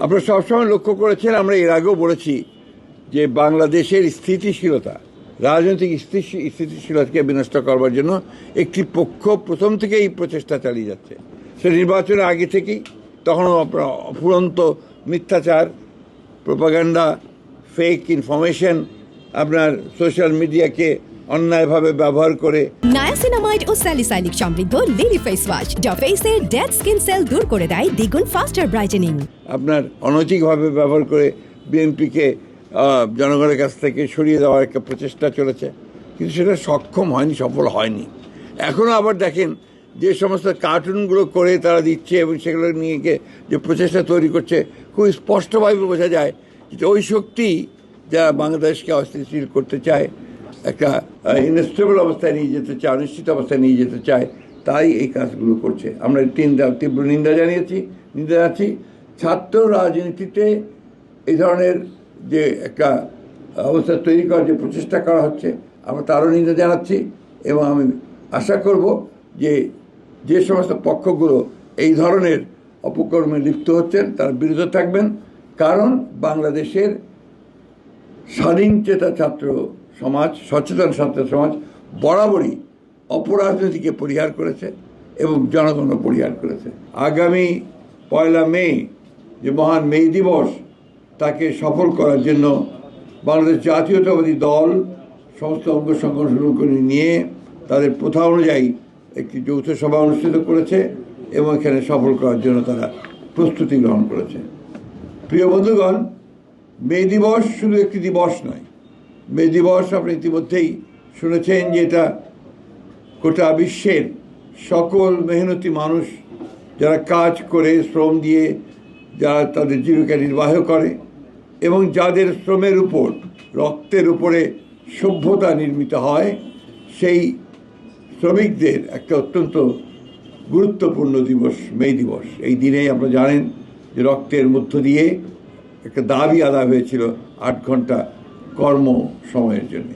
আপনারা সবসময় লক্ষ্য করেছেন, আমরা এর আগেও বলেছি যে বাংলাদেশের স্থিতিশীলতা, রাজনৈতিক স্থিতিশীলতাকে বিনষ্ট করবার জন্য একটি পক্ষ প্রথম থেকেই প্রচেষ্টা চালিয়ে যাচ্ছে। সে নির্বাচনের আগে থেকেই, তখনও আপনার অফুরন্ত মিথ্যাচার, প্রোপাগান্ডা, ফেক ইনফরমেশন, আপনার সোশ্যাল মিডিয়াকে অন্যায়ভাবে ব্যবহার করে নায়াসিনামাইড ও স্যালিসাইলিক সমৃদ্ধ লিলি ফেস ওয়াশ যা ফেসের ডেড স্কিন সেল দূর করে দেয় দ্বিগুণ ফাস্টার ব্রাইটেনিং। আপনার অনৈতিকভাবে ব্যবহার করে বিএনপিকে জনগণের কাছ থেকে সরিয়ে দেওয়ার একটা প্রচেষ্টা চলেছে, কিন্তু সেটা সক্ষম হয়নি, সফল হয়নি। এখনও আবার দেখেন যে সমস্ত কার্টুনগুলো করে তারা দিচ্ছে এবং সেগুলো নিয়ে যে প্রচেষ্টা তৈরি করছে, খুব স্পষ্টভাবে বোঝা যায় যে ওই শক্তি যারা বাংলাদেশকে অস্থিতিশীল করতে চায়, একটা ইনস্টেবল অবস্থায় নিয়ে যেতে চায়, অনিশ্চিত অবস্থায় নিয়ে যেতে চায়, তাই এই কাজগুলো করছে। আমরা তীব্র নিন্দা জানাচ্ছি। ছাত্র রাজনীতিতে এই ধরনের যে একটা অবস্থা তৈরি করার যে প্রচেষ্টা করা হচ্ছে, আমরা তারও নিন্দা জানাচ্ছি এবং আমি আশা করব যে সমস্ত পক্ষগুলো এই ধরনের অপকর্মে লিপ্ত হচ্ছেন তার বিরুদ্ধে থাকবেন, কারণ বাংলাদেশের স্বাধীনচেতা ছাত্র সমাজ, সচেতন ছাত্র সমাজ বরাবরই অপরাজনীতিকে পরিহার করেছে এবং জনগণও পরিহার করেছে। আগামী 1 মে যে মহান মে দিবস, তাকে সফল করার জন্য বাংলাদেশ জাতীয়তাবাদী দল সমস্ত অঙ্গ সংগঠন নিয়ে তাদের প্রথা অনুযায়ী একটি যৌথ সভা অনুষ্ঠিত করেছে এবং এখানে সফল করার জন্য তারা প্রস্তুতি গ্রহণ করেছে। প্রিয় বন্ধুগণ, মে দিবস শুধু একটি দিবস নয়। মে দিবস আপনি ইতিমধ্যেই শুনেছেন যে এটা গোটা বিশ্বের সকল মেহনতি মানুষ যারা কাজ করে, শ্রম দিয়ে যারা তাদের জীবিকা নির্বাহ করে এবং যাদের শ্রমের উপর, রক্তের উপরে সভ্যতা নির্মিত হয়, সেই শ্রমিকদের একটা অত্যন্ত গুরুত্বপূর্ণ দিবস মে দিবস। এই দিনে আপনারা জানেন যে রক্তের মধ্য দিয়ে একটা দাবি আদায় হয়েছিল 8 ঘন্টা কর্ম সময়ের জন্য।